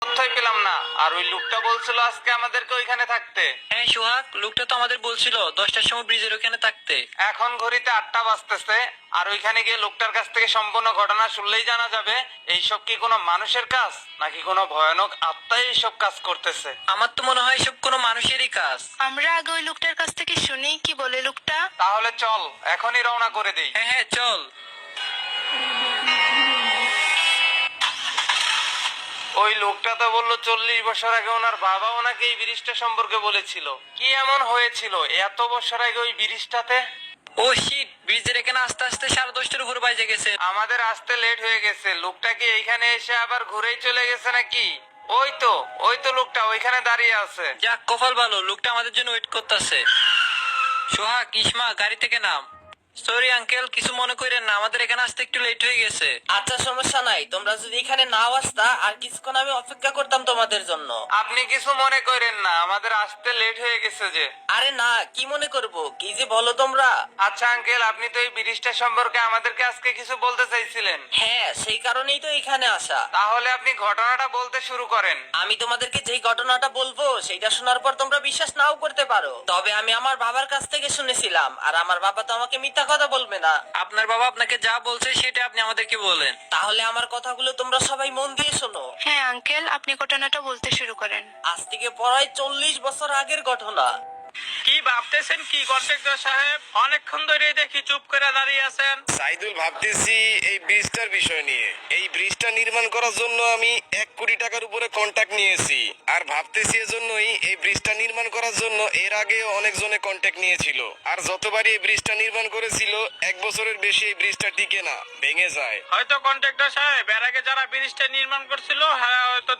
তথ্যই পেলাম না। আর ওই লোকটা বলছিল আজকে আমাদেরকে ওইখানে থাকতে। হ্যাঁ সোহাগ, লোকটা তো আমাদের বলছিল 10টার সময় ব্রিজের ওখানে থাকতে। এখন ঘড়িতে 8টা বাজতেছে। আর ওইখানে গিয়ে লোকটার কাছ থেকে সম্পূর্ণ ঘটনা শুনলেই জানা যাবে এইসব কি কোনো মানুষের কাজ নাকি কোনো ভয়ানক আত্মাই এইসব কাজ করতেছে। আমার তো মনে হয় সব কোনো মানুষেরই কাজ। আমরা আগে ওই লোকটার কাছ থেকে শুনি কি বলে লোকটা। তাহলে চল এখনই রওনা করে দেই। হ্যাঁ হ্যাঁ চল। ওই লোকটা তো বললো 40 বছর আগে ওনার বাবা ওনাকে এই ব্রিজটা সম্পর্কে বলেছিল। কি এমন হয়েছিল এত বছর আগে ওই ব্রিজটাতে? ও শিট, ব্রিজের এখানে আস্তে আস্তে 10:30টার উপর বাজে গেছে। আমাদের আসতে লেট হয়ে গেছে। লোকটা কি এইখানে এসে আবার ঘুরেই চলে গেছে নাকি? ওই তো লোকটা ওইখানে দাঁড়িয়ে আছে। যাক কপাল ভালো, লোকটা আমাদের জন্য ওয়েট করতেছে। সোহাগ, ইসমা, গাড়ি থেকে নাম। সরি আঙ্কেল, কিছু মনে করেন না, আমাদের এখানে আসতে একটু লেট হয়ে গেছে। আচ্ছা সমস্যা নাই, তোমরা যদি এখানে নাও আসতা আর কিছুক্ষণ আমি অপেক্ষা করতাম তোমাদের জন্য। আপনি কিছু মনে করেন না, আমাদের আসতে লেট হয়ে গেছে যে। আরে না, কি মনে করব, কি যে বলো তোমরা। আচ্ছা আঙ্কেল, আপনি তো এই ব্রিজটা সম্পর্কে আমাদেরকে আজকে কিছু বলতে চাইছিলেন। হ্যাঁ, সেই কারণেই তো এখানে আসা। তাহলে আপনি ঘটনাটা বলতে শুরু করেন। আমি তোমাদেরকে যেই ঘটনাটা বলবো সেইটা শোনার পর তোমরা বিশ্বাস নাও করতে পারো, তবে আমি আমার বাবার কাছ থেকে শুনেছিলাম, আর আমার বাবা তো আমাকে মিথ্যা কথা বলবে না। আপনার বাবা আপনাকে যা বলছে সেটা আপনি আমাদেরকে বলেন। তাহলে আমার কথাগুলো তোমরা সবাই মন দিয়ে শোনো। হ্যাঁ আঙ্কেল, আপনি ঘটনাটা বলতে শুরু করেন। আজ থেকে প্রায় 40 বছর আগের ঘটনা। কি ভাবতেছেন কি কন্ট্রাক্টর সাহেব? অনেকক্ষণ ধরে দেখি চুপ করে দাঁড়িয়ে আছেন। সাইদুল, ভাবতেছি এই ব্রিজটার বিষয় নিয়ে। এই ব্রিজটা নির্মাণ করার জন্য আমি 1 কোটি টাকার উপরে কন্ট্যাক্ট নিয়েছি। আর ভাবতেছি এজন্যই এই ব্রিজটা নির্মাণ করার জন্য এর আগে অনেকজনে কন্ট্যাক্ট নিয়েছিল। আর যতবারই এই ব্রিজটা নির্মাণ করেছিল 1 বছরের বেশি এই ব্রিজটা টিকে না, ভেঙে যায়। হয়তো কন্ট্রাক্টর সাহেব এর আগে যারা ব্রিজটা নির্মাণ করছিল, হ্যাঁ হয়তো